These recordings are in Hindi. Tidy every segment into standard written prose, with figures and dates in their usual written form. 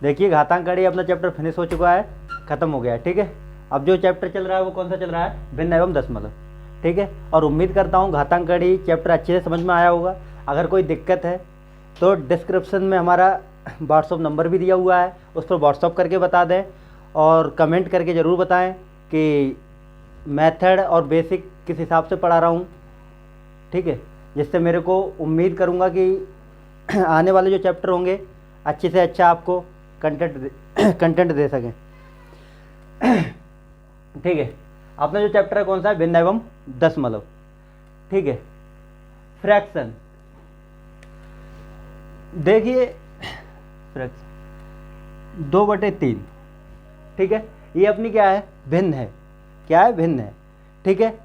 देखिए घातांक कड़ी अपना चैप्टर फिनिश हो चुका है, खत्म हो गया है। ठीक है, अब जो चैप्टर चल रहा है वो कौन सा चल रहा है, भिन्न एवं दशमलव। ठीक है, और उम्मीद करता हूँ घातांक कड़ी चैप्टर अच्छे से समझ में आया होगा। अगर कोई दिक्कत है तो डिस्क्रिप्शन में हमारा व्हाट्सअप नंबर भी दिया हुआ है, उस पर व्हाट्सअप करके बता दें और कमेंट करके ज़रूर बताएं कि मेथड और बेसिक किस हिसाब से पढ़ा रहा हूँ। ठीक है, जिससे मेरे को उम्मीद करूँगा कि आने वाले जो चैप्टर होंगे अच्छे से अच्छा आपको कंटेंट दे सकें। ठीक है, अपना जो चैप्टर है कौन सा है, भिन्न एवं दशमलव। ठीक है, फ्रैक्शन देखिए, फ्रैक्शन 2/3। ठीक है, ये अपनी क्या है, भिन्न है। क्या है, भिन्न है। ठीक है,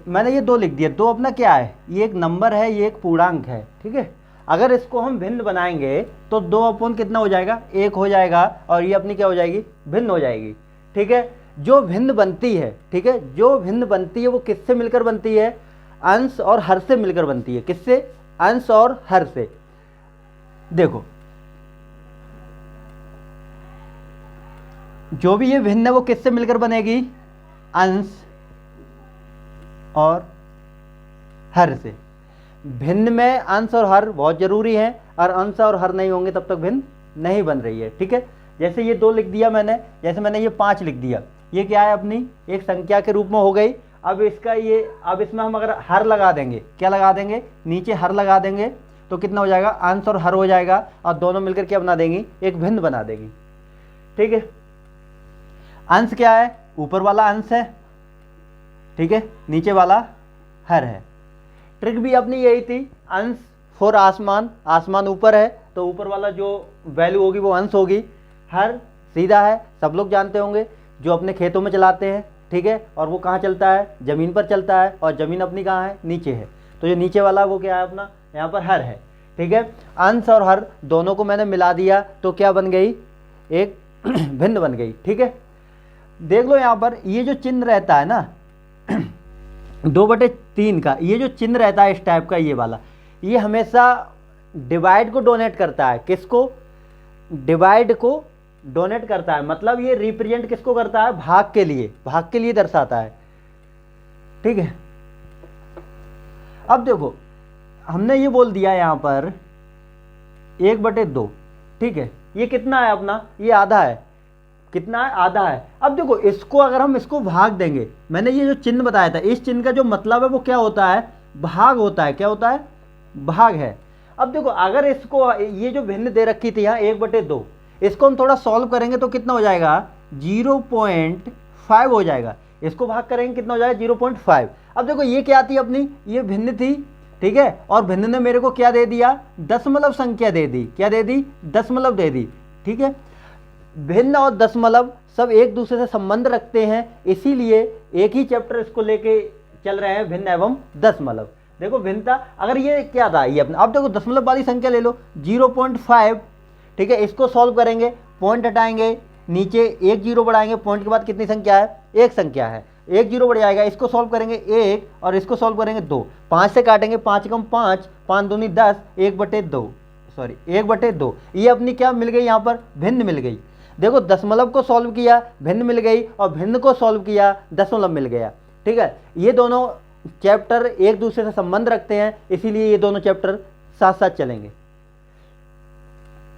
मैंने ये 2 लिख दिया, 2 अपना क्या है, ये एक नंबर है, ये एक पूर्णांक है। ठीक है, अगर इसको हम भिन्न बनाएंगे तो 2 कितना हो जाएगा, 1 हो जाएगा, और ये अपनी क्या हो जाएगी, भिन्न हो जाएगी। ठीक है, जो भिन्न बनती है, ठीक है, जो भिन्न बनती है वो किससे मिलकर बनती है, अंश और हर से मिलकर बनती है। किससे, अंश और हर से। देखो जो भी ये भिन्न है वो किससे मिलकर बनेगी, अंश और हर से। भिन्न में अंश और हर बहुत जरूरी है, और अंश और हर नहीं होंगे तब तक भिन्न नहीं बन रही है। ठीक है, जैसे ये 2 लिख दिया मैंने, जैसे मैंने ये 5 लिख दिया, ये क्या है, अपनी एक संख्या के रूप में हो गई। अब इसका ये, अब इसमें हम अगर हर लगा देंगे, क्या लगा देंगे, नीचे हर लगा देंगे तो कितना हो जाएगा, अंश और हर हो जाएगा, और दोनों मिलकर क्या बना देंगी, एक भिन्न बना देगी। ठीक है, अंश क्या है, ऊपर वाला अंश है। ठीक है, नीचे वाला हर है। ट्रिक भी अपनी यही थी, अंश फॉर आसमान, आसमान ऊपर है तो ऊपर वाला जो वैल्यू होगी वो अंश होगी। हर सीधा है, सब लोग जानते होंगे, जो अपने खेतों में चलाते हैं। ठीक है, और वो कहाँ चलता है, ज़मीन पर चलता है, और ज़मीन अपनी कहाँ है, नीचे है। तो जो नीचे वाला वो क्या है, अपना यहाँ पर हर है। ठीक है, अंश और हर दोनों को मैंने मिला दिया तो क्या बन गई, एक भिन्न बन गई। ठीक है, देख लो यहाँ पर ये जो चिन्ह रहता है ना 2/3 का, ये जो चिन्ह रहता है इस टाइप का, ये वाला, ये हमेशा डिवाइड को डोनेट करता है। किसको, डिवाइड को डोनेट करता है, मतलब ये रिप्रेजेंट किसको करता है, भाग के लिए, भाग के लिए दर्शाता है। ठीक है, अब देखो हमने ये बोल दिया यहाँ पर 1/2। ठीक है, ये कितना है अपना, ये आधा है। कितना है, आधा है। अब देखो इसको अगर हम इसको भाग देंगे, मैंने ये जो चिन्ह बताया था, इस चिन्ह का जो मतलब है वो क्या होता है, भाग होता है। क्या होता है, भाग है। अब देखो अगर इसको, ये जो भिन्न दे रखी थी यहाँ 1/2, इसको हम थोड़ा सॉल्व करेंगे तो कितना हो जाएगा, 0.5 हो जाएगा। इसको भाग करेंगे कितना हो जाएगा, 0.5। अब देखो ये क्या थी अपनी, ये भिन्न थी। ठीक है, और भिन्न ने मेरे को क्या दे दिया, दशमलव संख्या दे दी। क्या दे दी, दशमलव दे दी। ठीक है, भिन्न और दशमलव सब एक दूसरे से संबंध रखते हैं, इसीलिए एक ही चैप्टर इसको लेके चल रहे हैं, भिन्न एवं दशमलव। देखो भिन्नता, अगर ये क्या था, ये अपना, अब देखो दशमलव वाली संख्या ले लो 0.5। ठीक है, इसको सॉल्व करेंगे, पॉइंट हटाएंगे, नीचे 1 0 बढ़ाएंगे, पॉइंट के बाद कितनी संख्या है, एक संख्या है, 1 0 बढ़ जाएगा। इसको सॉल्व करेंगे 1, और इसको सॉल्व करेंगे 2, 5 से काटेंगे, 5 कम 5, 5 दूनी 10, 1/2, सॉरी 1/2। ये अपनी क्या मिल गई, यहाँ पर भिन्न मिल गई। देखो दशमलव को सॉल्व किया, भिन्न मिल गई, और भिन्न को सॉल्व किया, दशमलव मिल गया। ठीक है, ये दोनों चैप्टर एक दूसरे से संबंध रखते हैं, इसीलिए ये दोनों चैप्टर साथ साथ चलेंगे।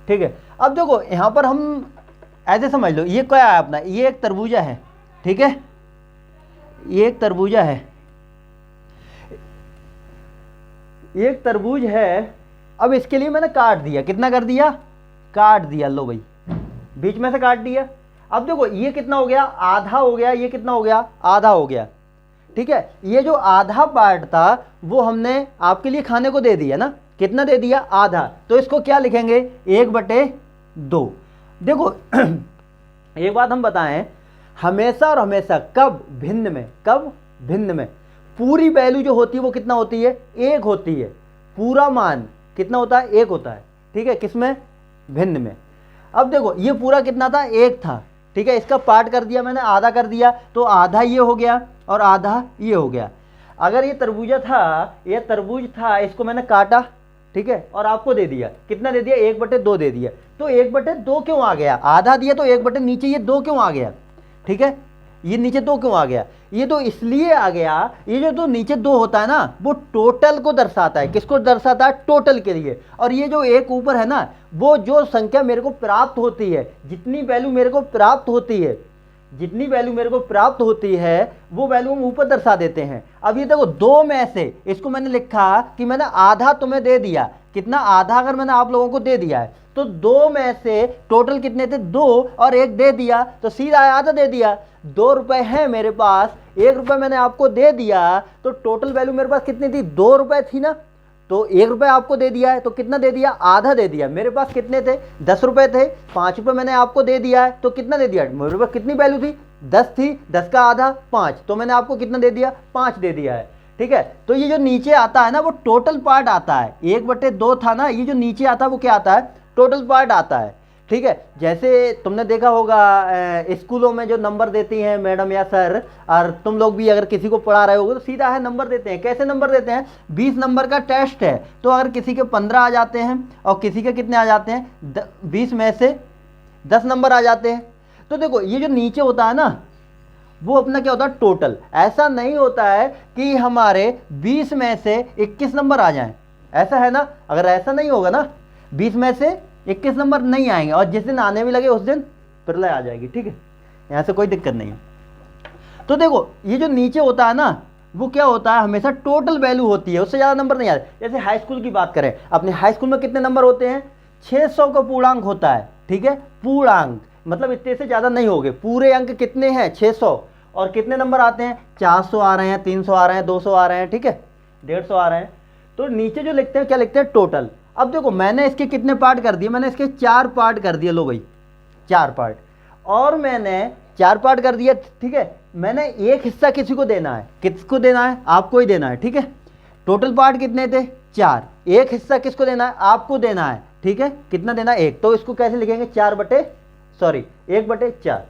ठीक है, अब देखो यहाँ पर हम ऐसे समझ लो, ये क्या है अपना, ये एक तरबूजा है। ठीक है, ये एक तरबूजा है, एक तरबूज है। अब इसके लिए मैंने काट दिया, कितना कर दिया, काट दिया, लो भाई बीच में से काट दिया। अब देखो ये कितना हो गया, आधा हो गया, ये कितना हो गया, आधा हो गया। ठीक है, ये जो आधा पार्ट था वो हमने आपके लिए खाने को दे दिया ना, कितना दे दिया, आधा। तो इसको क्या लिखेंगे, 1/2। देखो एक बात हम बताएं, हमेशा और हमेशा कब भिन्न में, कब भिन्न में पूरी वैल्यू जो होती है वो कितना होती है, 1 होती है। पूरा मान कितना होता है, 1 होता है। ठीक है, किसमें, भिन्न में। अब देखो ये पूरा कितना था, 1 था। ठीक है, इसका पार्ट कर दिया मैंने, आधा कर दिया, तो आधा ये हो गया और आधा ये हो गया। अगर ये तरबूजा था, ये तरबूज था, इसको मैंने काटा, ठीक है, और आपको दे दिया, कितना दे दिया, 1/2 दे दिया। तो 1/2 क्यों आ गया, आधा दिया तो 1/, नीचे ये 2 क्यों आ गया, ठीक है, ये नीचे 2 क्यों आ गया, ये तो इसलिए आ गया, ये जो तो नीचे 2 होता है ना वो टोटल को दर्शाता है, किसको दर्शाता है, टोटल के लिए। और ये जो एक ऊपर है ना, वो जो संख्या मेरे को प्राप्त होती है, जितनी वैल्यू मेरे को प्राप्त होती है, जितनी वैल्यू मेरे को प्राप्त होती है वो वैल्यू हम ऊपर दर्शा देते हैं। अब ये देखो 2 में से इसको मैंने लिखा कि मैंने आधा तुम्हें दे दिया, कितना, आधा अगर मैंने आप लोगों को दे दिया है तो 2 में से टोटल कितने थे, 2 और 1 दे दिया तो सीधा आधा दे दिया। 2 रुपए है मेरे पास, 1 रुपए मैंने आपको दे दिया, तो टोटल वैल्यू मेरे पास कितनी थी, 2 रुपए थी ना, तो 1 रुपए आपको दे दिया है तो कितना दे दिया, आधा दे दिया। मेरे पास कितने थे, 10 रुपए थे, 5 रुपए मैंने आपको दे दिया है तो कितना दे दिया, मेरे पास कितनी वैल्यू थी, 10 थी, 10 का आधा 5, तो मैंने आपको कितना दे दिया, 5 दे दिया है, ठीक है। तो ये जो नीचे आता है ना वो टोटल पार्ट आता है, 1/2 था ना, ये जो नीचे आता है वो क्या आता है, टोटल पार्ट आता है, ठीक है। जैसे तुमने देखा होगा स्कूलों में जो नंबर देती हैं मैडम या सर, और तुम लोग भी अगर किसी को पढ़ा रहे होगे तो सीधा है नंबर देते हैं। कैसे नंबर देते हैं, 20 नंबर का टेस्ट है तो अगर किसी के 15 आ जाते हैं और किसी के कितने आ जाते हैं, 20 में से 10 नंबर आ जाते हैं। तो देखो ये जो नीचे होता है ना वो अपना क्या होता है, टोटल। ऐसा नहीं होता है कि हमारे 20 में से 21 नंबर आ जाएं, ऐसा है ना, अगर ऐसा नहीं होगा ना 20 में से 21 नंबर नहीं आएंगे और जिस दिन आने भी लगे उस दिन प्रलय आ जाएगी, ठीक है, यहाँ से कोई दिक्कत नहीं है। तो देखो ये जो नीचे होता है ना वो क्या होता है, हमेशा टोटल वैल्यू होती है, उससे ज़्यादा नंबर नहीं आते। जैसे हाई स्कूल की बात करें, अपने हाई स्कूल में कितने नंबर होते हैं, 600 का पूर्णांक होता है, ठीक है, पूर्णांक मतलब इतने से ज़्यादा नहीं होंगे, पूरे अंक कितने हैं 600, और कितने नंबर आते हैं 400 आ रहे हैं, 300 आ रहे हैं, 200 आ रहे हैं, ठीक है, 150 आ रहे हैं। तो नीचे जो लिखते हैं क्या लिखते हैं, टोटल। अब देखो मैंने इसके कितने पार्ट कर दिए, मैंने इसके 4 पार्ट कर दिए, लो भाई 4 पार्ट, और मैंने 4 पार्ट कर दिया, ठीक है। मैंने एक हिस्सा किसी को देना है, किसको देना है, आपको ही देना है, ठीक है। टोटल पार्ट कितने थे 4, एक हिस्सा किसको देना है, आपको देना है, ठीक है, कितना देना है 1, तो इसको कैसे लिखेंगे 1/4।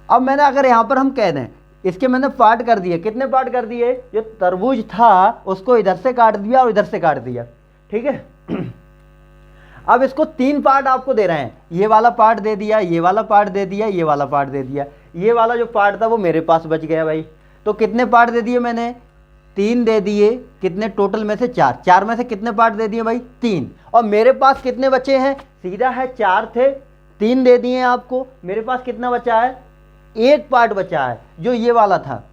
अब मैंने अगर यहाँ पर हम कह दें इसके मैंने पार्ट कर दिए, कितने पार्ट कर दिए, जो तरबूज था उसको इधर से काट दिया और इधर से काट दिया, ठीक है। अब इसको 3 पार्ट आपको दे रहे हैं, ये वाला पार्ट दे दिया, ये वाला पार्ट दे दिया, ये वाला पार्ट दे दिया, ये वाला जो पार्ट था वो मेरे पास बच गया भाई। तो कितने पार्ट दे दिए मैंने, 3 दे दिए, कितने टोटल में से 4, 4 में से कितने पार्ट दे दिए भाई 3, और मेरे पास कितने बचे हैं, सीधा है 4 थे, 3 दे दिए आपको, मेरे पास कितना बचा है, 1 पार्ट बचा है जो ये वाला था।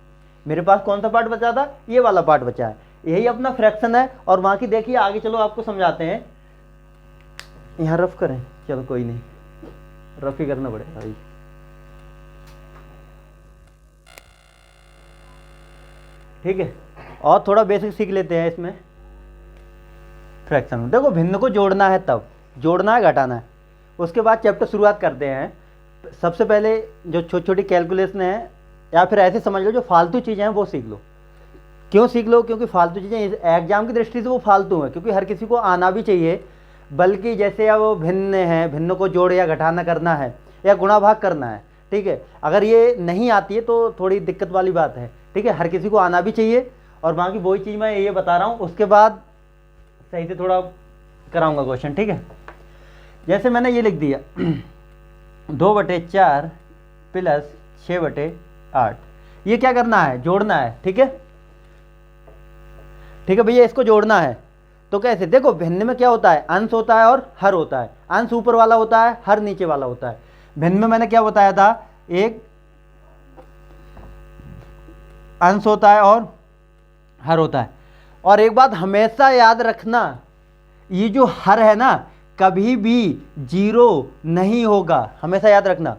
मेरे पास कौन सा पार्ट बचा था, ये वाला पार्ट बचा है, यही अपना फ्रैक्शन है। और वहाँ की देखिए आगे चलो आपको समझाते हैं, यहाँ रफ करें, चलो कोई नहीं, रफ ही करना पड़ेगा भाई। ठीक है, और थोड़ा बेसिक सीख लेते हैं इसमें फ्रैक्शन में। देखो भिन्न को जोड़ना है, तब जोड़ना है घटाना है, उसके बाद चैप्टर शुरुआत करते हैं। सबसे पहले जो छोटी छोटी कैलकुलेशन है या फिर ऐसे समझ लो जो फालतू चीज़ें हैं वो सीख लो। क्यों सीख लो, क्योंकि फालतू चीज़ें एग्जाम की दृष्टि से वो फालतू है, क्योंकि हर किसी को आना भी चाहिए। बल्कि जैसे अब भिन्न है, भिन्न को जोड़ या घटाना करना है या गुणा भाग करना है, ठीक है, अगर ये नहीं आती है तो थोड़ी दिक्कत वाली बात है, ठीक है। हर किसी को आना भी चाहिए, और बाकी वही चीज़ मैं ये बता रहा हूँ, उसके बाद सही से थोड़ा कराऊंगा क्वेश्चन, ठीक है। जैसे मैंने ये लिख दिया 2/4 प्लस 6/8, ये क्या करना है, जोड़ना है, ठीक है, ठीक है भैया, इसको जोड़ना है। तो कैसे, देखो भिन्न में क्या होता है, अंश होता है और हर होता है। अंश ऊपर वाला होता है, हर नीचे वाला होता है। भिन्न में मैंने क्या बताया था, एक अंश होता है और हर होता है। और एक बात हमेशा याद रखना, ये जो हर है ना कभी भी 0 नहीं होगा, हमेशा याद रखना,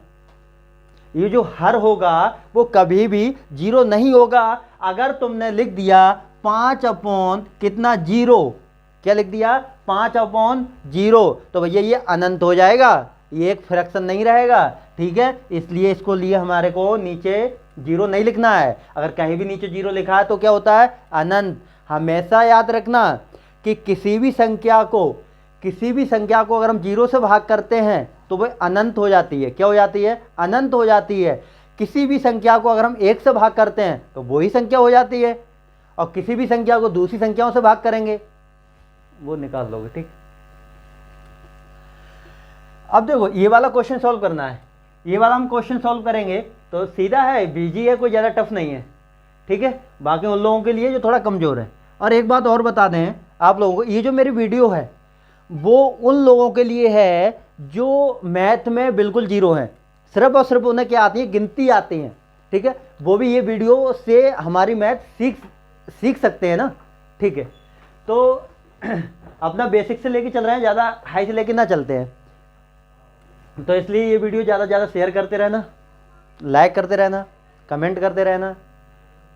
ये जो हर होगा वो कभी भी 0 नहीं होगा। अगर तुमने लिख दिया 5 कितना 0, क्या लिख दिया 5/0, तो भैया ये अनंत हो जाएगा, ये एक फ्रैक्शन नहीं रहेगा, ठीक है। इसलिए इसको लिए हमारे को नीचे 0 नहीं लिखना है। अगर कहीं भी नीचे 0 लिखा है तो क्या होता है, अनंत। हमेशा याद रखना कि किसी भी संख्या को अगर हम 0 से भाग करते हैं तो वह अनंत हो जाती है। क्या हो जाती है, अनंत हो जाती है। किसी भी संख्या को अगर हम 1 से भाग करते हैं तो वही संख्या हो जाती है, और किसी भी संख्या को दूसरी संख्याओं से भाग करेंगे वो निकाल लोगे, ठीक। अब देखो ये वाला क्वेश्चन सॉल्व करना है, ये वाला हम क्वेश्चन सॉल्व करेंगे तो सीधा है, बीजी है, कोई ज़्यादा टफ नहीं है, ठीक है। बाकी उन लोगों के लिए जो थोड़ा कमज़ोर है। और एक बात और बता दें आप लोगों को, ये जो मेरी वीडियो है वो उन लोगों के लिए है जो मैथ में बिल्कुल जीरो हैं, सिर्फ और सिर्फ उन्हें क्या आती है, गिनती आती हैं, ठीक है। वो भी ये वीडियो से हमारी मैथ सीख सकते हैं ना, ठीक है। तो अपना बेसिक से लेके चल रहे हैं, ज़्यादा हाई से लेके ना चलते हैं। तो इसलिए ये वीडियो ज़्यादा से ज़्यादा शेयर करते रहना, लाइक करते रहना, कमेंट करते रहना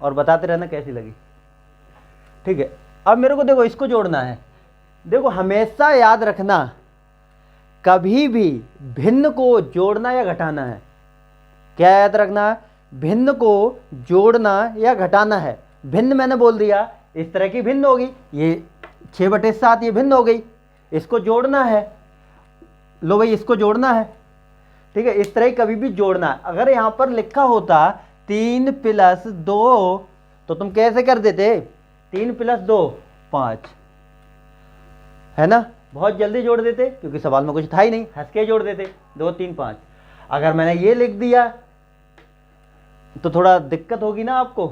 और बताते रहना कैसी लगी, ठीक है। अब मेरे को देखो इसको जोड़ना है। देखो हमेशा याद रखना, कभी भी भिन्न को जोड़ना या घटाना है। क्या याद रखना है? भिन्न को जोड़ना या घटाना है। भिन्न मैंने बोल दिया इस तरह की भिन्न होगी, ये 6/7 ये भिन्न हो गई, इसको जोड़ना है, लो भाई इसको जोड़ना है, ठीक है। इस तरह कभी भी जोड़ना है। अगर यहां पर लिखा होता 3 + 2 तो तुम कैसे कर देते? 3 + 2 5, है ना, बहुत जल्दी जोड़ देते क्योंकि सवाल में कुछ था ही नहीं, हंस के जोड़ देते 2 3 5। अगर मैंने ये लिख दिया तो थोड़ा दिक्कत होगी ना आपको,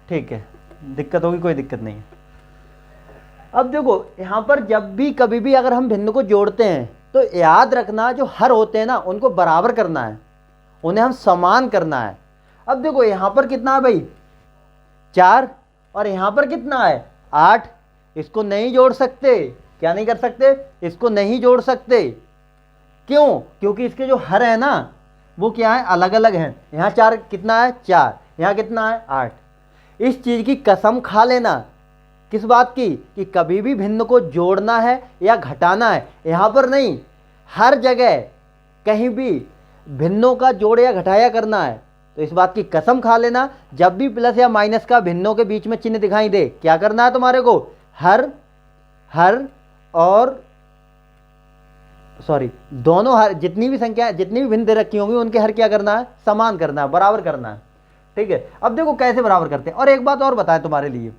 ठीक है, दिक्कत होगी, कोई दिक्कत नहीं है। अब देखो यहां पर जब भी कभी भी अगर हम भिन्न को जोड़ते हैं तो याद रखना जो हर होते हैं ना उनको बराबर करना है, उन्हें हम समान करना है। अब देखो यहां पर कितना है भाई 4 और यहां पर कितना है 8, इसको नहीं जोड़ सकते। क्या नहीं कर सकते? इसको नहीं जोड़ सकते। क्यों? क्योंकि इसके जो हर है ना वो क्या है, अलग अलग हैं। यहाँ 4 कितना है 4, यहाँ कितना है 8। इस चीज की कसम खा लेना, किस बात की, कि कभी भी भिन्न को जोड़ना है या घटाना है, यहाँ पर नहीं, हर जगह कहीं भी भिन्नों का जोड़ या घटाया करना है। तो इस बात की कसम खा लेना, जब भी प्लस या माइनस का भिन्नों के बीच में चिन्ह दिखाई दे, क्या करना है तुम्हारे को, हर और सॉरी दोनों हर, जितनी भी संख्या, जितनी भी भिन्न दे रखी होंगी उनके हर क्या करना है, समान करना है, बराबर करना है, ठीक है। अब देखो कैसे बराबर करते हैं। और एक बात और बताएं तुम्हारे लिए,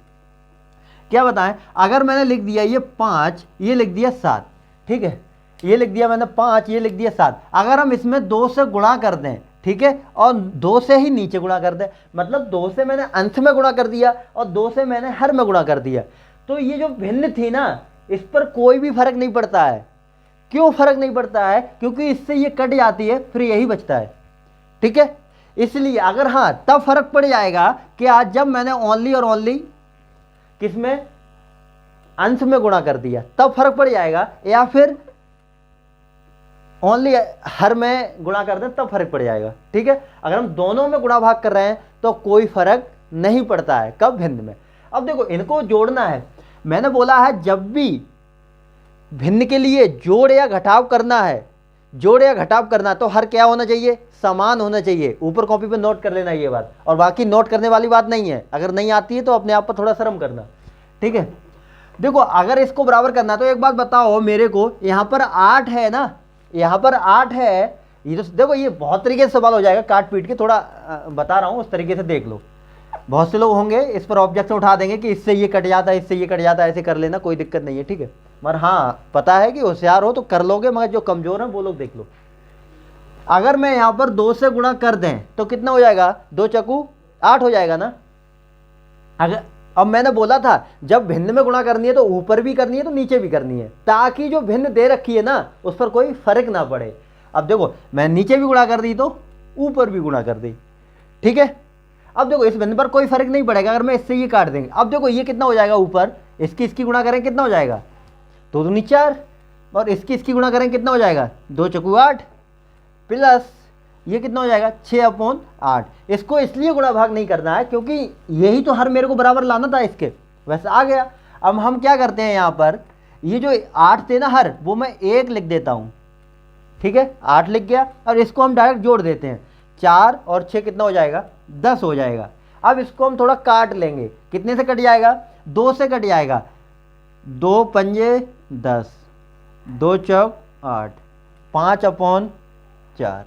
क्या बताएं, अगर मैंने लिख दिया ये 5, ये लिख दिया 7, ठीक है, ये लिख दिया मैंने 5, ये लिख दिया 7, अगर हम इसमें 2 से गुणा कर दें, ठीक है, और 2 से ही नीचे गुणा कर दें, मतलब 2 से मैंने अंश में गुणा कर दिया और 2 से मैंने हर में गुणा कर दिया, तो ये जो भिन्न थी ना इस पर कोई भी फर्क नहीं पड़ता है। क्यों फर्क नहीं पड़ता है? क्योंकि इससे ये कट जाती है, फिर यही बचता है, ठीक है। इसलिए अगर हाँ तब फर्क पड़ जाएगा कि आज जब मैंने ओनली और ओनली किसमें, अंश में गुणा कर दिया, तब फर्क पड़ जाएगा, या फिर ओनली हर में गुणा कर दें तब फर्क पड़ जाएगा, ठीक है। अगर हम दोनों में गुणा भाग कर रहे हैं तो कोई फर्क नहीं पड़ता है, कब, भिन्न में। अब देखो इनको जोड़ना है, मैंने बोला है जब भी भिन्न के लिए जोड़ या घटाव करना है, जोड़ या घटाव करना तो हर क्या होना चाहिए, समान होना चाहिए। ऊपर कॉपी पे नोट कर लेना ये बात, और बाकी नोट करने वाली बात नहीं है, अगर नहीं आती है तो अपने आप पर थोड़ा शर्म करना, ठीक है। देखो अगर इसको बराबर करना तो एक बात बताओ मेरे को, यहाँ पर 8 है ना, यहाँ पर 8 है, ये तो देखो ये बहुत तरीके से सवाल हो जाएगा, काट पीट के थोड़ा बता रहा हूँ, उस तरीके से देख लो। बहुत से लोग होंगे इस पर ऑब्जेक्शन उठा देंगे कि इससे ये कट जाता है, इससे ये कट जाता है, ऐसे कर लेना, कोई दिक्कत नहीं है, ठीक है। मगर हाँ पता है कि होशियार हो तो कर लोगे, मगर जो कमजोर है वो लोग देख लो। अगर मैं यहाँ पर 2 से गुणा कर दें तो कितना हो जाएगा, 2 चकू 8 हो जाएगा ना। अगर अब मैंने बोला था जब भिन्न में गुणा करनी है तो ऊपर भी करनी है तो नीचे भी करनी है, ताकि जो भिन्न दे रखी है ना उस पर कोई फर्क ना पड़े। अब देखो मैं नीचे भी गुणा कर दी तो ऊपर भी गुणा कर दी, ठीक है। अब देखो इस भिन्न पर कोई फर्क नहीं पड़ेगा अगर मैं इससे ये काट देंगे। अब देखो ये कितना हो जाएगा, ऊपर इसकी गुणा करें कितना हो जाएगा, 2 दूनी 4, और इसकी गुणा करें कितना हो जाएगा, 2 चकू 8, प्लस ये कितना हो जाएगा 6/8। इसको इसलिए गुणा भाग नहीं करना है क्योंकि यही तो हर मेरे को बराबर लाना था इसके, वैसे आ गया। अब हम क्या करते हैं, यहाँ पर ये जो 8 थे ना हर, वो मैं 1 लिख देता हूँ, ठीक है, 8 लिख गया, और इसको हम डायरेक्ट जोड़ देते हैं, 4 और 6 कितना हो जाएगा, 10 हो जाएगा। अब इसको हम थोड़ा काट लेंगे, कितने से कट जाएगा, 2 से कट जाएगा, 2 पंजे 10, 2 चौक 8, 5/4,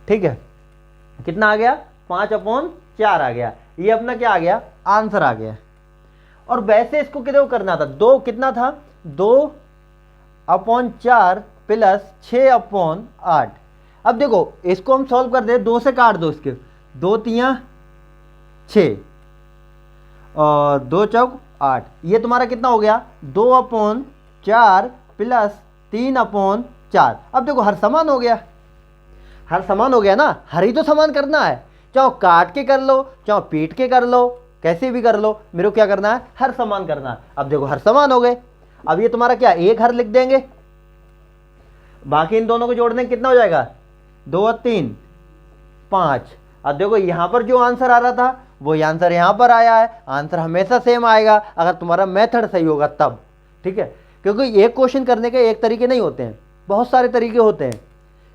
ठीक है, कितना आ गया, 5/4 आ गया। ये अपना क्या आ गया, आंसर आ गया। और वैसे इसको कितने को करना था, 2 कितना था, 2/4 प्लस 6/8। अब देखो इसको हम सॉल्व कर दे, 2 से काट दो इसके, 2 तियां 6 और 2 चौक 8। ये तुम्हारा कितना हो गया 2/4 प्लस 3/4। अब देखो हर समान हो गया, हर समान हो गया ना, हर ही तो समान करना है, चाहो काट के कर लो चाहो पीट के कर लो, कैसे भी कर लो, मेरे को क्या करना है हर समान करना है। अब देखो हर समान हो गए, अब ये तुम्हारा क्या एक हर लिख देंगे, बाकी इन दोनों को जोड़ने कितना हो जाएगा 2 और 3 5। अब देखो यहां पर जो आंसर आ रहा था वो आंसर यहां पर आया है। आंसर हमेशा सेम आएगा अगर तुम्हारा मेथड सही होगा तब, ठीक है, क्योंकि एक क्वेश्चन करने के एक तरीके नहीं होते हैं, बहुत सारे तरीके होते हैं।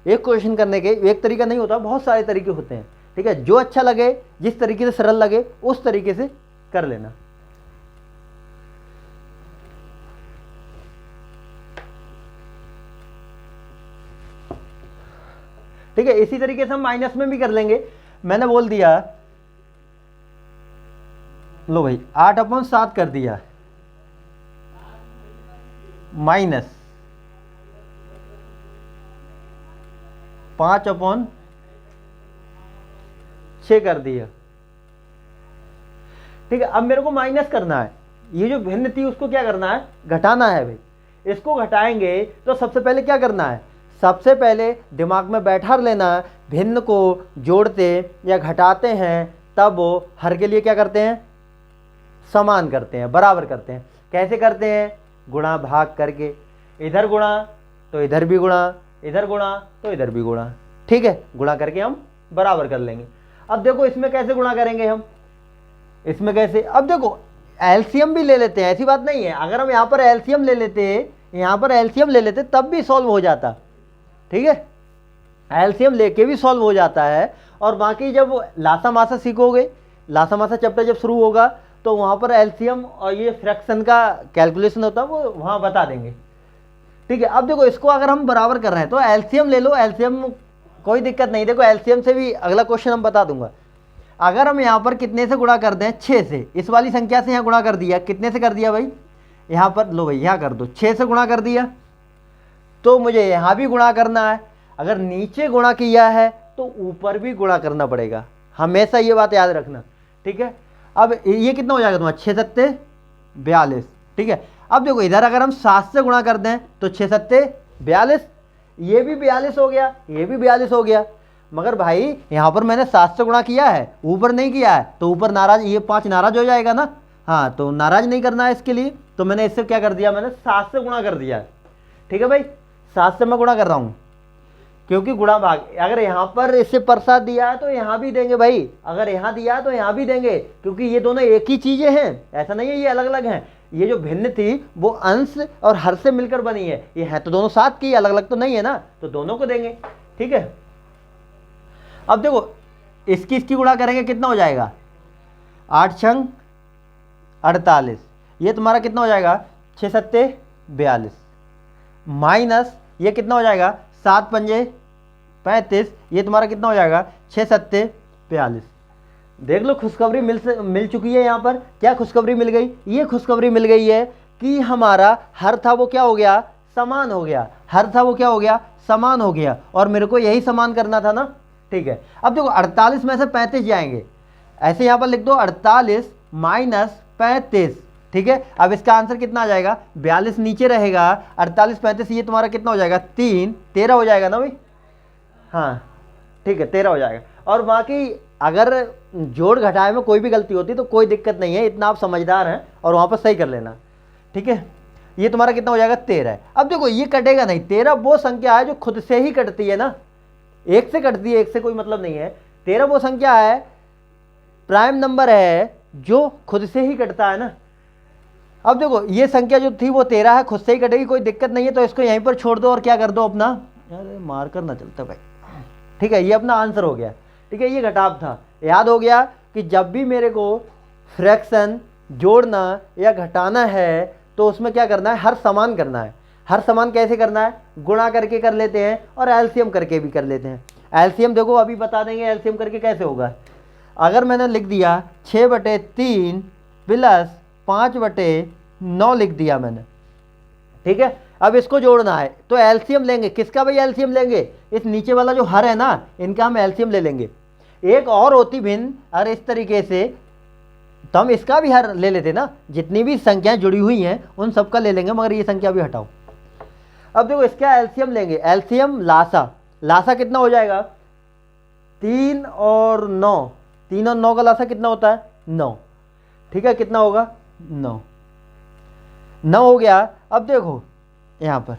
एक क्वेश्चन करने के एक तरीका नहीं होता, बहुत सारे तरीके होते हैं, ठीक है। जो अच्छा लगे, जिस तरीके से सरल लगे उस तरीके से कर लेना। ठीक है, इसी तरीके से हम माइनस में भी कर लेंगे। मैंने बोल दिया, लो भाई 8/7 कर दिया माइनस 5/6 कर दिया। ठीक है, अब मेरे को माइनस करना है, ये जो भिन्न थी उसको क्या करना है घटाना है भाई। इसको घटाएंगे तो सबसे पहले क्या करना है, सबसे पहले दिमाग में बैठा लेना, भिन्न को जोड़ते या घटाते हैं तब वो हर के लिए क्या करते हैं समान करते हैं, बराबर करते हैं। कैसे करते हैं, गुणा भाग करके, इधर गुणा तो इधर भी गुणा, इधर गुणा तो इधर भी गुणा, ठीक है, गुणा करके हम बराबर कर लेंगे। अब देखो इसमें कैसे गुणा करेंगे हम, इसमें कैसे, अब देखो एलसीएम भी ले लेते हैं, ऐसी बात नहीं है। अगर हम यहाँ पर एलसीएम ले लेते, यहाँ पर एलसीएम ले लेते तब भी सॉल्व हो जाता, ठीक है, एलसीएम लेके भी सॉल्व हो जाता है। और बाकी जब लासा मासा सीखोगे, लासा मासा चैप्टर जब शुरू होगा तो वहाँ पर एलसीएम और ये फ्रैक्शन का कैलकुलेशन होता है वो वहाँ बता देंगे, ठीक है। अब देखो इसको अगर हम बराबर कर रहे हैं तो एलसीएम ले लो, एलसीएम कोई दिक्कत नहीं। देखो एलसीएम से भी अगला क्वेश्चन हम बता दूंगा। अगर हम यहाँ पर कितने से गुणा कर दें 6 से, इस वाली संख्या से यहाँ गुणा कर दिया, कितने से कर दिया भाई, यहाँ पर लो भाई यहाँ कर दो, 6 से गुणा कर दिया, तो मुझे यहाँ भी गुणा करना है। अगर नीचे गुणा किया है तो ऊपर भी गुणा करना पड़ेगा, हमेशा ये बात याद रखना, ठीक है। अब ये कितना हो जाएगा तुम्हारा 6 सत्ते 42, ठीक है। अब देखो इधर अगर हम 7 से गुणा कर दें तो 6 सत्ते 42, ये भी 42 हो गया, ये भी 42 हो गया। मगर भाई यहाँ पर मैंने 7 से गुणा किया है, ऊपर नहीं किया है, तो ऊपर नाराज, ये 5 नाराज हो जाएगा ना, हाँ, तो नाराज नहीं करना है इसके लिए, तो मैंने इससे क्या कर दिया, मैंने 7 से गुणा कर दिया है, ठीक है भाई। 7 से मैं गुणा कर रहा हूँ क्योंकि गुणा भाग, अगर यहाँ पर इससे प्रसाद दिया है तो यहाँ भी देंगे भाई, अगर यहाँ दिया है तो यहाँ भी देंगे, क्योंकि ये दोनों एक ही चीजें हैं, ऐसा नहीं है ये अलग अलग हैं। ये जो भिन्न थी वो अंश और हर से मिलकर बनी है, ये है तो दोनों साथ की, अलग अलग तो नहीं है ना, तो दोनों को देंगे, ठीक है। अब देखो इसकी गुणा करेंगे, कितना हो जाएगा 8 छंग 48, ये तुम्हारा कितना हो जाएगा 6 सत्ते 42, माइनस ये कितना हो जाएगा 7 पंजे 35, ये तुम्हारा कितना हो जाएगा 6 सत्ते 42। देख लो खुशखबरी मिल चुकी है। यहाँ पर क्या खुशखबरी मिल गई, ये खुशखबरी मिल गई है कि हमारा हर था वो क्या हो गया समान हो गया, हर था वो क्या हो गया समान हो गया, और मेरे को यही समान करना था ना, ठीक है। अब देखो 48 में से 35 जाएंगे, ऐसे यहाँ पर लिख दो 48 माइनस 35, ठीक है। अब इसका आंसर कितना आ जाएगा 42 नीचे रहेगा, 48 35, ये तुम्हारा कितना हो जाएगा 3 13 हो जाएगा ना भाई, हाँ ठीक है 13 हो जाएगा। और बाकी अगर जोड़ घटाए में कोई भी गलती होती तो कोई दिक्कत नहीं है, इतना आप समझदार हैं और वहाँ पर सही कर लेना, ठीक है। ये तुम्हारा कितना हो जाएगा 13 है। अब देखो ये कटेगा नहीं, 13 वो संख्या है जो खुद से ही कटती है ना, एक से कटती है, एक से कोई मतलब नहीं है। 13 वो संख्या है, प्राइम नंबर है जो खुद से ही कटता है ना। अब देखो ये संख्या जो थी वो 13 है, खुद से ही कटेगी, कोई दिक्कत नहीं है, तो इसको यहीं पर छोड़ दो और क्या कर दो अपना, अरे मार कर ना चलता भाई, ठीक है। ये अपना आंसर हो गया, ठीक है। ये घटाव था, याद हो गया कि जब भी मेरे को फ्रैक्शन जोड़ना या घटाना है तो उसमें क्या करना है हर समान करना है। हर समान कैसे करना है, गुणा करके कर लेते हैं और एलसीएम करके भी कर लेते हैं। एलसीएम देखो अभी बता देंगे एलसीएम करके कैसे होगा। अगर मैंने लिख दिया 6/3 प्लस 5/9 लिख दिया मैंने, ठीक है। अब इसको जोड़ना है तो एलसीएम लेंगे। किसका भाई एलसीएम लेंगे? इस नीचे वाला जो हर है ना, इनका हम एलसीएम ले लेंगे। एक और होती भिन्न, और इस तरीके से तो हम इसका भी हर ले लेते ना, जितनी भी संख्याएं जुड़ी हुई हैं उन सबका ले लेंगे, मगर ये संख्या भी हटाओ। अब देखो इसका एलसीएम लेंगे, एलसीएम लासा, लासा कितना हो जाएगा? 3 और 9, 3 और 9 का लासा कितना होता है? 9। ठीक है, कितना होगा? 9। 9 हो गया। अब देखो यहां पर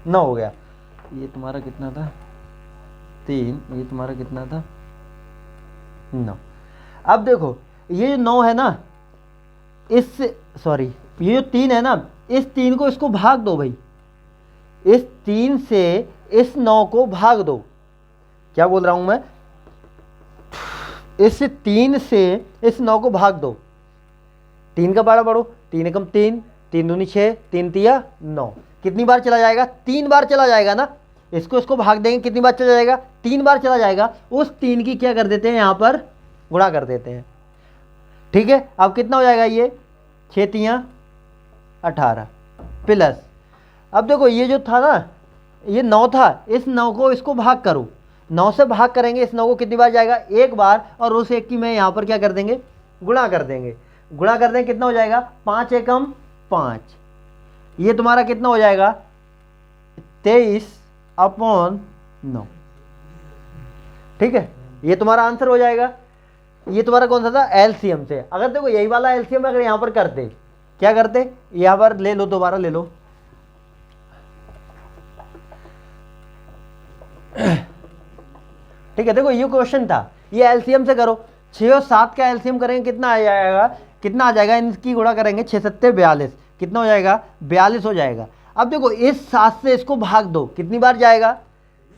9 हो गया। ये तुम्हारा कितना था? 3। ये तुम्हारा कितना था? 9। अब देखो ये जो 9 है ना, इस सॉरी ये जो 3 है ना, इस 3 को इसको भाग दो भाई, इस 3 से इस 9 को भाग दो। क्या बोल रहा हूं मैं? इस 3 से इस 9 को भाग दो। 3 का बाड़ा बढ़ो, 3 एकम 3, 3 दूनी 6, 3 तिया 9। कितनी बार चला जाएगा? 3 बार चला जाएगा ना। इसको भाग देंगे, कितनी बार चला जाएगा? 3 बार चला जाएगा। उस 3 की क्या कर देते हैं, यहाँ पर गुणा कर देते हैं। ठीक है, अब कितना हो जाएगा? ये 6 तिया 18 प्लस, अब देखो ये जो था ना, ये 9 था, इस 9 को इसको भाग करो, 9 से भाग करेंगे, इस 9 को कितनी बार जाएगा? एक बार, और उस एक की मैं यहाँ पर क्या कर देंगे? गुणा कर देंगे। गुणा कर देंगे, कितना हो जाएगा? 5 एकम 5, ये तुम्हारा कितना हो जाएगा? 23/9। ठीक है, ये तुम्हारा आंसर हो जाएगा। ये तुम्हारा कौन सा था? एलसीएम से। अगर देखो यही वाला एलसीएम अगर यहां पर करते, क्या करते? यहां पर ले लो, दोबारा ले लो। ठीक है, देखो ये क्वेश्चन था, ये एलसीएम से करो। 6 और 7 का एलसीएम करेंगे, कितना आ जाएगा? कितना आ जाएगा? इनकी गुणा करेंगे, 6 7 42, कितना हो जाएगा? 42 हो जाएगा। अब देखो इस 7 से इसको भाग दो, कितनी बार जाएगा?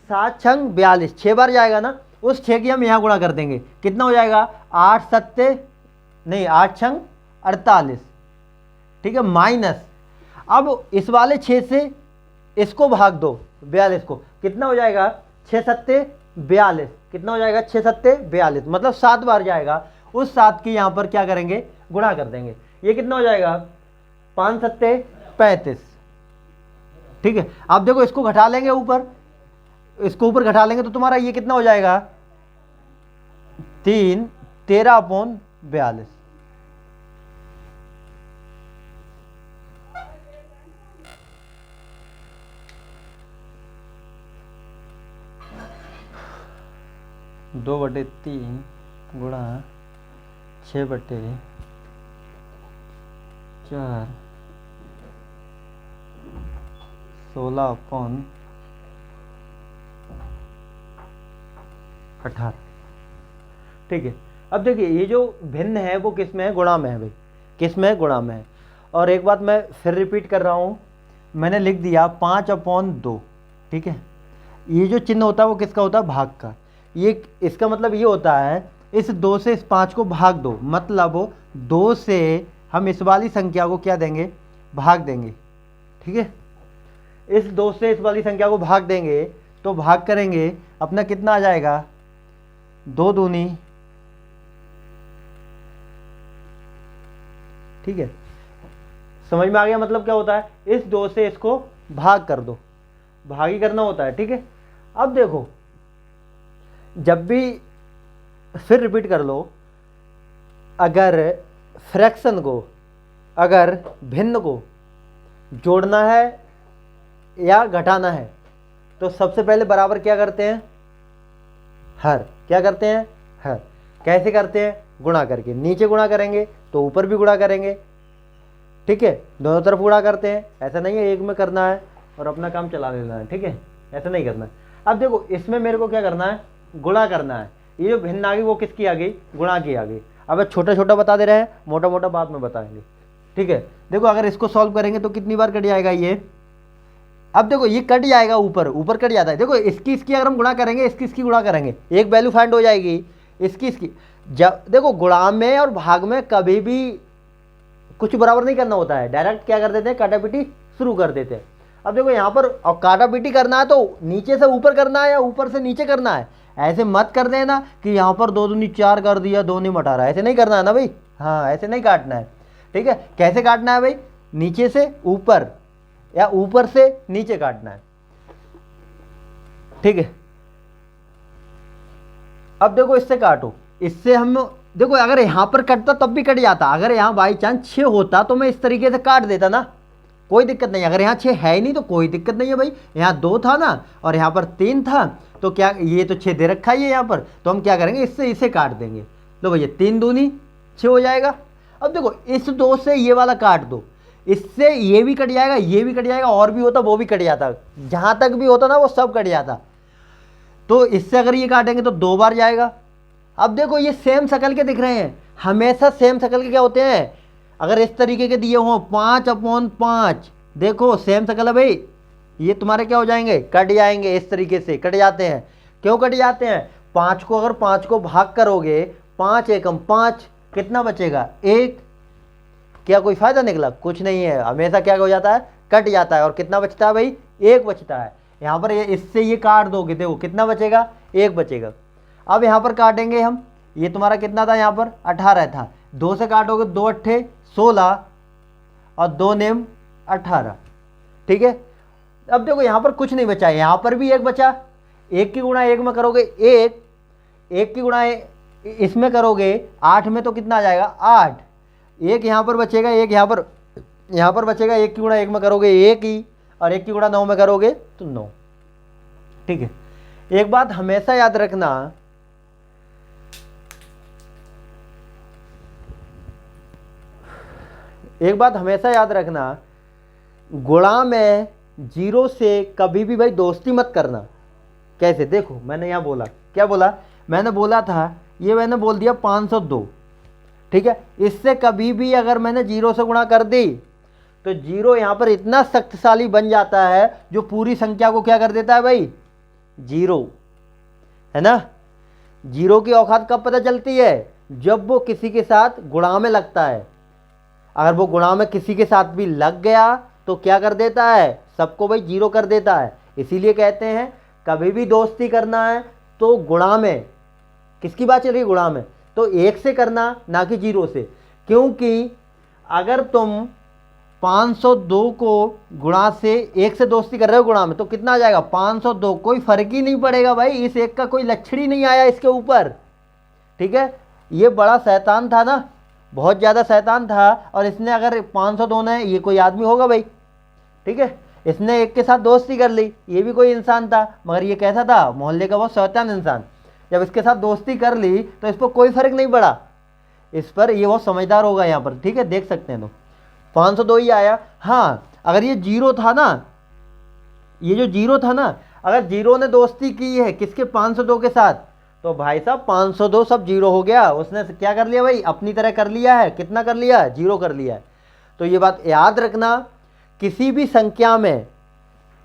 7 छंग 42, 6 बार जाएगा ना। उस 6 की हम यहाँ गुणा कर देंगे, कितना हो जाएगा? 8 छंग 48। ठीक है, माइनस, अब इस वाले 6 से इसको भाग दो 42 को, कितना हो जाएगा? 6 7 42, कितना हो जाएगा? 6 7 42, मतलब 7 बार जाएगा। उस 7 की यहाँ पर क्या करेंगे? गुणा कर देंगे। ये कितना हो जाएगा? 5 7 35। ठीक है, अब देखो इसको घटा लेंगे ऊपर, इसको ऊपर घटा लेंगे तो तुम्हारा ये कितना हो जाएगा? 3 13/42। दो बटे 3 गुणा 6 बटे 4 16/18। ठीक है, अब देखिए ये जो भिन्न है वो किस में है? गुणा में है भाई। किस में है? गुणा में है। और एक बात मैं फिर रिपीट कर रहा हूँ, मैंने लिख दिया 5/2। ठीक है, ये जो चिन्ह होता है वो किसका होता है? भाग का। ये इसका मतलब ये होता है, इस 2 से इस 5 को भाग दो, मतलब 2 से हम इस वाली संख्या को क्या देंगे? भाग देंगे। ठीक है, इस 2 से इस वाली संख्या को भाग देंगे तो भाग करेंगे, अपना कितना आ जाएगा? 2 दूनी। ठीक है, समझ में आ गया मतलब क्या होता है? इस 2 से इसको भाग कर दो, भागी करना होता है। ठीक है, अब देखो जब भी, फिर रिपीट कर लो, अगर फ्रैक्शन को, अगर भिन्न को जोड़ना है या घटाना है तो सबसे पहले बराबर क्या करते हैं? हर। क्या करते हैं? हर। कैसे करते हैं? गुणा करके। नीचे गुणा करेंगे तो ऊपर भी गुणा करेंगे। ठीक है, दोनों तरफ गुणा करते हैं। ऐसा नहीं है एक में करना है और अपना काम चला लेना है। ठीक है, ऐसा नहीं करना है। अब देखो इसमें मेरे को क्या करना है? गुणा करना है। ये जो भिन्न आ गई वो किसकी आ गई? गुणा की आ गई। अब छोटा छोटा बता दे रहे हैं, मोटा मोटा बाद में बताएंगे। ठीक है, देखो अगर इसको सॉल्व करेंगे तो कितनी बार कट जाएगा ये? अब देखो ये कट जाएगा, ऊपर ऊपर कट जाता है। देखो इसकी अगर हम गुणा करेंगे, इसकी गुणा करेंगे, एक वैल्यू फाइंड हो जाएगी। इसकी जब देखो गुणा में और भाग में कभी भी कुछ बराबर नहीं करना होता है, डायरेक्ट क्या कर देते हैं? काटापीटी शुरू कर देते हैं। अब देखो यहाँ पर और काटापीटी करना है तो नीचे से ऊपर करना है या ऊपर से नीचे करना है? ऐसे मत कर देना कि यहाँ पर 2 दूनी 4 कर दिया, 2 नहीं 18, ऐसे नहीं करना है ना भाई। हाँ, ऐसे नहीं काटना है, ठीक है। कैसे काटना है भाई, नीचे से ऊपर या ऊपर से नीचे काटना है, ठीक है। अब देखो इससे काटो, इससे हम देखो अगर यहाँ पर कटता तब भी कट जाता, अगर यहाँ बाई चांस 6 होता तो मैं इस तरीके से काट देता ना, कोई दिक्कत नहीं। अगर यहाँ 6 है ही नहीं तो कोई दिक्कत नहीं है भाई। यहाँ 2 था ना और यहाँ पर 3 था, तो क्या ये तो 6 दे रखा ही है यहाँ पर, तो हम क्या करेंगे, इससे इसे काट देंगे। लो भैया 3 दूनी 6 हो जाएगा। अब देखो इस 2 से ये वाला काट दो, इससे ये भी कट जाएगा, ये भी कट जाएगा, और भी होता वो भी कट जाता, जहाँ तक भी होता ना वो सब कट जाता। तो इससे अगर ये काटेंगे तो 2 बार जाएगा। अब देखो ये सेम शकल के दिख रहे हैं, हमेशा सेम शकल के क्या होते हैं, अगर इस तरीके के दिए हों 5/5, देखो सेम शकल है भाई, ये तुम्हारे क्या हो जाएंगे, कट जाएंगे, इस तरीके से कट जाते हैं। क्यों कट जाते हैं, 5 को अगर 5 को भाग करोगे, 5 एकम 5, कितना बचेगा 1, क्या कोई फायदा निकला, कुछ नहीं है, हमेशा क्या हो जाता है, कट जाता है। और कितना बचता है भाई, 1 बचता है। यहाँ पर इससे ये काट दोगे, देखो कितना बचेगा, 1 बचेगा। अब यहाँ पर काटेंगे हम, ये तुम्हारा कितना था, यहाँ पर 18 था, 2 से काटोगे, 2 अट्ठे 16 और 2 नेम 18, ठीक है। अब देखो यहाँ पर कुछ नहीं बचा, यहाँ पर भी 1 बचा, 1 की गुणा 1 में करोगे 1, 1 की गुणा इसमें करोगे 8 में तो कितना आ जाएगा 8, 1 यहाँ पर बचेगा, 1 यहाँ पर बचेगा, 1 की गुणा 1 में करोगे 1 ही, और 1 की गुणा 9 में करोगे तो 9, ठीक है। एक बात हमेशा याद रखना, एक बात हमेशा याद रखना, गुणा में 0 से कभी भी भाई दोस्ती मत करना। कैसे, देखो मैंने यहाँ बोला, क्या बोला, मैंने बोला था, ये मैंने बोल दिया 502, ठीक है। इससे कभी भी अगर मैंने 0 से गुणा कर दी तो 0 यहाँ पर इतना शक्तिशाली बन जाता है जो पूरी संख्या को क्या कर देता है भाई, 0, है ना। 0 की औकात कब पता चलती है, जब वो किसी के साथ गुणा में लगता है। अगर वो गुणा में किसी के साथ भी लग गया तो क्या कर देता है, सबको भाई 0 कर देता है। इसीलिए कहते हैं कभी भी दोस्ती करना है तो गुणा में, किसकी बात चल रही है, गुणा में, तो 1 से करना, ना कि 0 से। क्योंकि अगर तुम 502 को गुणा से 1 से दोस्ती कर रहे हो गुणा में, तो कितना आ जाएगा 502, कोई फर्क ही नहीं पड़ेगा भाई, इस 1 का कोई लक्षण ही नहीं आया इसके ऊपर, ठीक है। ये बड़ा शैतान था ना, बहुत ज़्यादा शैतान था, और इसने अगर 502 ने, ये कोई आदमी होगा भाई, ठीक है, इसने 1 के साथ दोस्ती कर ली, ये भी कोई इंसान था, मगर ये कैसा था, मोहल्ले का बहुत शैतान इंसान। जब इसके साथ दोस्ती कर ली तो इस पर कोई फर्क नहीं पड़ा, इस पर ये बहुत समझदार होगा यहाँ पर, ठीक है, देख सकते हैं। तो 502 ही आया। हाँ, अगर ये 0 था ना, ये जो 0 था ना, अगर 0 ने दोस्ती की है किसके, 502 के साथ, तो भाई साहब 502 सब 0 हो गया, उसने क्या कर लिया भाई, अपनी तरह कर लिया है, कितना कर लिया है, 0 कर लिया है। तो ये बात याद रखना, किसी भी संख्या में,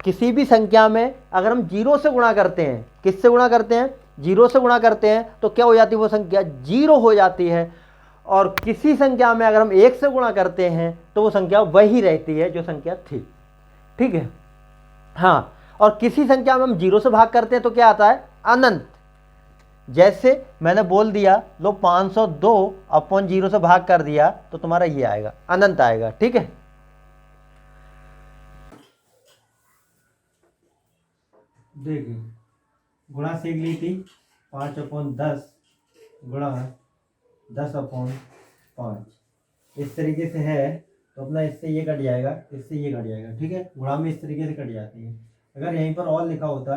किसी भी संख्या में अगर हम 0 से गुणा करते हैं, किससे गुणा करते हैं, 0 से गुणा करते हैं, तो क्या हो जाती है वो संख्या, 0 हो जाती है। और किसी संख्या में अगर हम 1 से गुणा करते हैं तो वो संख्या वही रहती है जो संख्या थी, ठीक है। हाँ, और किसी संख्या में हम 0 से भाग करते हैं तो क्या आता है, अनंत। जैसे मैंने बोल दिया, लो 502/0 से भाग कर दिया तो तुम्हारा ये आएगा, अनंत आएगा, ठीक है। देखिए गुणा सीख ली थी, 5/10 गुणा 10/5, इस तरीके से है, तो अपना इससे ये कट जाएगा, इससे ये कट जाएगा, ठीक है। गुणा में इस तरीके से कट जाती है। अगर यहीं पर और लिखा होता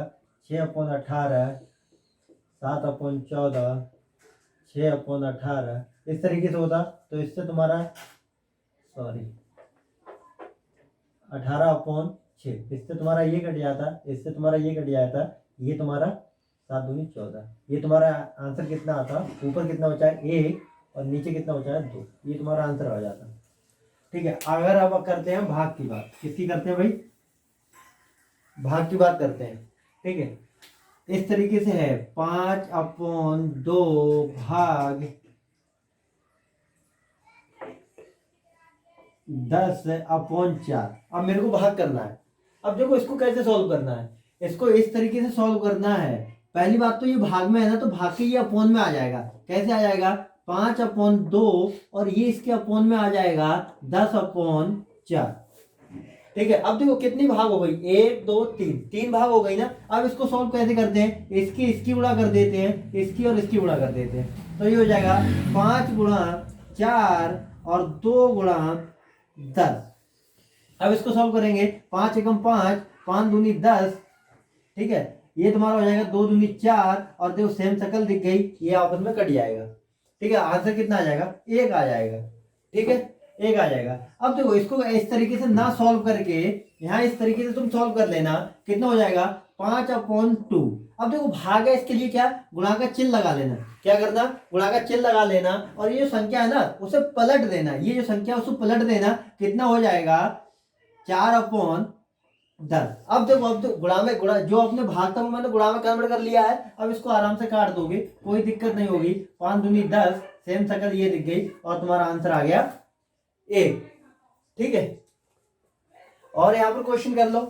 6/18, 7/14, 6/18, इस तरीके से होता तो इससे तुम्हारा 18/6, इससे तुम्हारा ये कट जाता, इससे तुम्हारा ये कट जाता, ये तुम्हारा 7 दूनी 14, ये तुम्हारा आंसर कितना आता, ऊपर कितना बचा है 1 और नीचे कितना बचा है 2, ये तुम्हारा आंसर आ जाता, ठीक है। अगर अब करते हैं भाग की बात, किसकी करते हैं भाई, भाग की बात करते हैं, ठीक है। इस तरीके से है 5/2 भाग 10/4। अब मेरे को भाग करना है। अब देखो इसको कैसे सॉल्व करना है, इसको इस तरीके से सॉल्व करना है, पहली बात तो ये भाग में है ना, तो भाग के ये अपोन में आ जाएगा। कैसे आ जाएगा? 5/2 और ये इसके अपोन में आ जाएगा 10/4। ठीक है, अब देखो कितनी भाग हो गई, 1 2 3, 3 भाग हो गई ना। अब इसको सॉल्व कैसे करते हैं? इसकी गुणा कर देते हैं, इसकी और इसकी गुणा कर देते हैं, तो ये हो जाएगा 5×4 और 2×10। अब इसको सॉल्व करेंगे, 5 एकम 5, 5 दूनी 10। ठीक है, ये तुम्हारा हो जाएगा 2 दूनी 4 और देखो सेम शकल दिख गई, ये आपस में कट जाएगा। ठीक है, आंसर कितना आ जाएगा? 1 आ जाएगा। ठीक है, 1 आ जाएगा। अब देखो इसको इस तरीके से ना सॉल्व करके यहाँ इस तरीके से तुम सॉल्व कर लेना, कितना हो जाएगा? 5/2। अब देखो भाग है, इसके लिए क्या? गुणा का चिन्ह लगा लेना। क्या करना? गुणा का चिन्ह लगा लेना और ये जो संख्या है ना उसे पलट देना। ये जो संख्या उसे पलट देना, कितना हो जाएगा? 4/10। अब देखो, अब तो गुणा जो अपने भाग था वो मैंने गुणा में कन्वर्ट कर लिया है। अब इसको आराम से काट दोगे, कोई दिक्कत नहीं होगी। 5 दूनी 10, सेम शकल ये दिख गई और तुम्हारा आंसर आ गया 1। ठीक है, और यहां पर क्वेश्चन कर लो,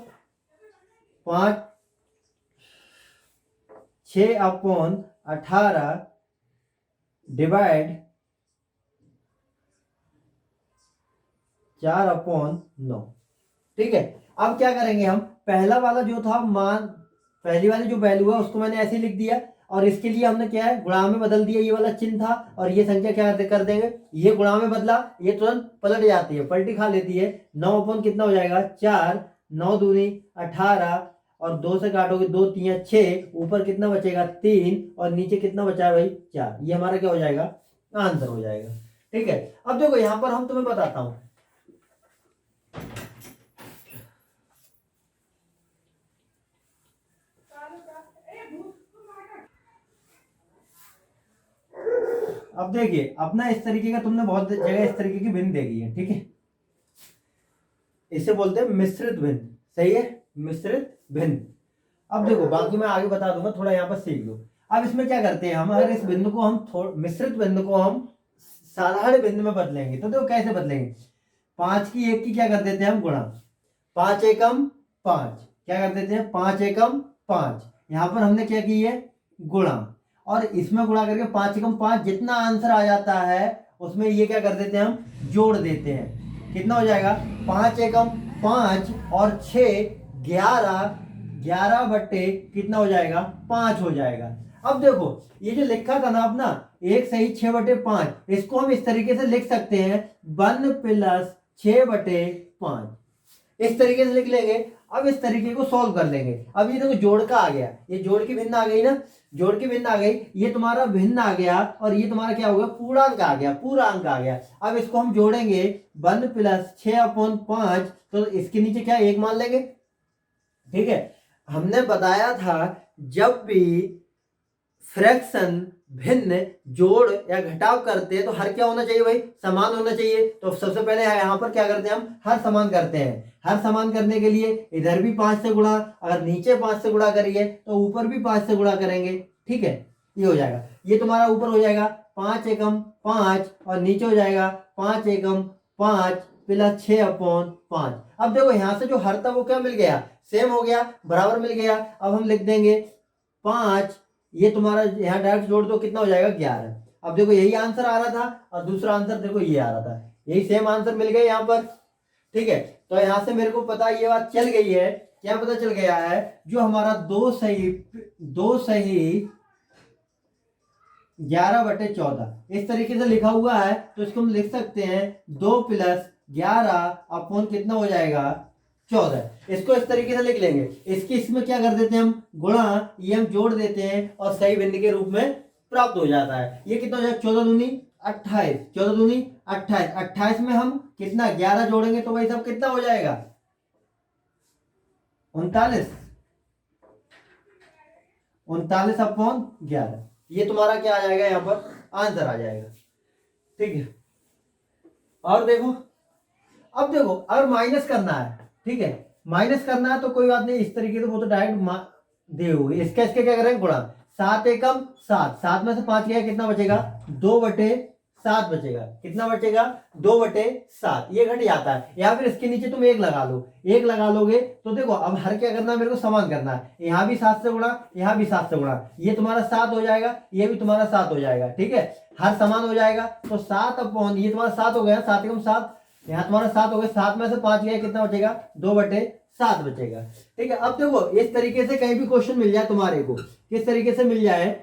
6/18 डिवाइड 4/9। ठीक है, अब क्या करेंगे हम? पहला वाला जो था मान, पहली वाली जो वैल्यू है उसको मैंने ऐसे लिख दिया और इसके लिए हमने क्या है? गुणा में बदल दिया, ये वाला चिन्ह था और ये संख्या क्या कर देंगे? ये गुणा में बदला, ये तुरंत पलट जाती है, पलटी खा लेती है। 9 कितना हो जाएगा? 4, 9 दूनी 18 और 2 से काटोगे 2 3 6, ऊपर कितना बचेगा? 3 और नीचे कितना बचा है भाई? 4। ये हमारा क्या हो जाएगा? आंसर हो जाएगा। ठीक है, अब देखो यहां पर हम तुम्हें बताता हूं, अब देखिए अपना इस तरीके का तुमने बहुत जगह इस तरीके की भिन्न देखी है। ठीक है, इसे बोलते हैं मिश्रित भिन्न। सही है, मिश्रित भिन्न। अब देखो बाकी मैं आगे बता दूंगा, थोड़ा यहाँ पर सीख लो। अब इसमें क्या करते हैं हम? अगर इस बिंदु को हम मिश्रित बिंदु को हम साधारण बिंदु में बदलेंगे तो देखो कैसे बदलेंगे? 5 की 1 की क्या कर देते हैं हम? गुणा। 5 एकम 5 क्या कर देते हैं? 5 एकम 5। यहां पर हमने क्या की है? गुणा, और इसमें गुणा करके 5 एकम 5 जितना आंसर आ जाता है उसमें ये क्या कर देते हैं? हम जोड़ देते हैं। कितना हो जाएगा? 5 एकम 5 और 6 11, 11 बट्टे कितना हो जाएगा? 5 हो जाएगा। अब देखो ये जो लिखा था ना अपना 1 सही 6/5, इसको हम इस तरीके से लिख सकते हैं 1 + 6/5, इस तरीके से लिख लेंगे। अब इस तरीके को सॉल्व कर लेंगे। अब ये देखो जोड़ का आ गया, ये जोड़ की भिन्न आ गई ना, जोड़ की भिन्न आ गई, ये तुम्हारा भिन्न आ गया और ये तुम्हारा क्या हो गया? पूर्णांक आ गया, पूरा अंक आ गया। अब इसको हम जोड़ेंगे 1 + 6/5, तो इसके नीचे क्या 1 मान लेंगे। ठीक है, हमने बताया था जब भी फ्रैक्शन भिन्न जोड़ या घटाव करते हैं तो हर क्या होना चाहिए भाई? समान होना चाहिए। तो सबसे पहले यहाँ पर क्या करते हैं? हम हर समान करते हैं। हर समान करने के लिए इधर भी 5 से गुणा, अगर नीचे 5 से गुणा करिए तो ऊपर भी 5 से गुणा करेंगे। ठीक है, ये हो जाएगा। ये तुम्हारा ऊपर हो जाएगा 5 एकम 5 और नीचे हो जाएगा 5 एकम 5 + 6/5। अब देखो यहाँ से जो हर था वो क्या मिल गया? सेम हो गया, बराबर मिल गया। अब हम लिख देंगे 5, ये तुम्हारा यहाँ डायरेक्ट जोड़ दो, कितना हो जाएगा? 11। अब देखो यही आंसर आ रहा था और दूसरा आंसर देखो ये आ रहा था, यही सेम आंसर मिल गया यहाँ पर। ठीक है, तो यहाँ से मेरे को पता ये बात चल गई है, क्या पता चल गया है? जो हमारा 2 सही 11/14 इस तरीके से लिखा हुआ है, तो इसको हम लिख सकते हैं 2 + 11 कितना हो जाएगा? 14। इसको इस तरीके से लिख लेंगे। इसमें क्या कर देते हैं हम? गुणा, ये हम जोड़ देते हैं और सही भिन्न के रूप में प्राप्त हो जाता है। ये कितना हो जाएगा? 14 दूनी 28, 14 दूनी 28, 28 में हम कितना 11 जोड़ेंगे तो भाई साहब कितना हो जाएगा? 39, 39/11। ये तुम्हारा क्या आ जाएगा? यहाँ पर आंसर आ जाएगा। ठीक है, और देखो अब देखो अगर माइनस करना है, ठीक है, माइनस करना है तो कोई बात नहीं, इस तरीके से वो तो डायरेक्ट दे होगी। इसके क्या करेंगे? गुणा। 7 एकम 7, 7 में से 5 गया कितना बचेगा? 2/7। 7 बचेगा। कितना बचेगा? 2/7। ये घट जाता है। या फिर इसके नीचे तुम 1 लगा लो। 1 लगा लोगे तो देखो अब हर क्या करना है, मेरे को समान करना है। यहाँ भी 7 से गुणा, यहाँ भी 7 से गुणा, ये तुम्हारा 7 हो जाएगा, ये भी तुम्हारा 7 हो जाएगा। ठीक है, हर समान हो जाएगा तो 7 ये तुम्हारा 7 हो गया, 7 एकम 7, यहाँ तुम्हारा 7 हो गया, 7 में से 5 गया, कितना बचेगा? 2/7 बचेगा। ठीक है, अब देखो इस तरीके से कहीं भी क्वेश्चन मिल जाए तुम्हारे को, किस तरीके से मिल जाए,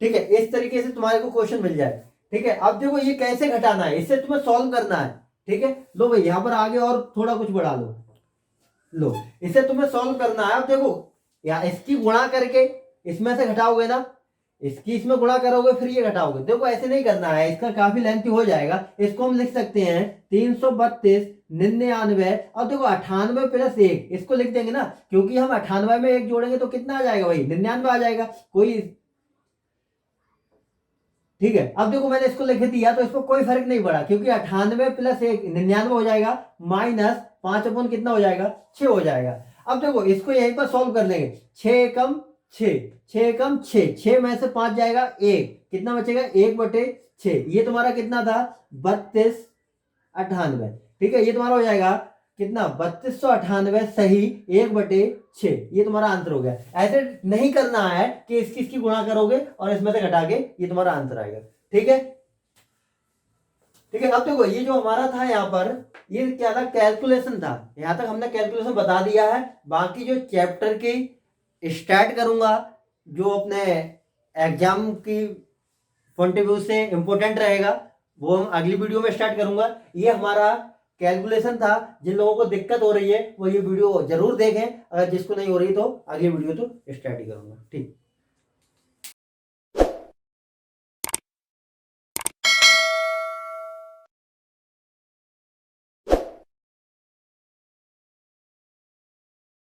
ठीक है, इस तरीके से तुम्हारे को क्वेश्चन मिल जाए। ठीक है, अब देखो ये कैसे घटाना है, इससे तुम्हें सॉल्व करना है। ठीक है, लो भाई यहां पर आगे और थोड़ा कुछ बढ़ा लो, लो इसे तुम्हें सॉल्व करना है। अब देखो या इसकी गुणा करके इसमें से घटाओगे ना, इसकी इसमें गुणा करोगे फिर ये घटाओगे। देखो ऐसे नहीं करना है, इसका काफी लेंथी हो जाएगा। इसको हम लिख सकते हैं 332 99। अब देखो 98 प्लस 1 इसको लिख देंगे ना, क्योंकि हम 98 में 1 जोड़ेंगे तो कितना आ जाएगा भाई? 99 आ जाएगा। कोई ठीक है, अब देखो मैंने इसको लिख दिया तो इसको कोई फर्क नहीं पड़ा, क्योंकि 98 प्लस 1 99 हो जाएगा, माइनस 5 कितना हो जाएगा? 6 हो जाएगा। अब देखो इसको यहीं पर सॉल्व कर लेंगे। 6 एकम 6, 6 एकम 6, 6 में से 5 जाएगा 1, कितना बचेगा? 1/6। ये तुम्हारा कितना था? 3298। ठीक है, ये तुम्हारा हो जाएगा कितना? 3298 सही 1/6। ये तुम्हारा आंसर हो गया। ऐसे नहीं करना है कि इसकी गुणा करोगे और इसमें से घटा के ये तुम्हारा आंसर आएगा। ठीक है, ठीक है, अब देखो ये जो हमारा था यहाँ पर, ये क्या था? कैलकुलेशन था। यहां तक हमने कैलकुलेशन बता दिया है। बाकी जो चैप्टर की स्टार्ट करूंगा, जो अपने एग्जाम की पॉइंट ऑफ व्यू से इंपॉर्टेंट रहेगा, वो हम अगली वीडियो में स्टार्ट करूंगा। ये हमारा कैलकुलेशन था। जिन लोगों को दिक्कत हो रही है वो ये वीडियो जरूर देखें, अगर जिसको नहीं हो रही तो अगली वीडियो तो स्टार्ट ही करूंगा। ठीक।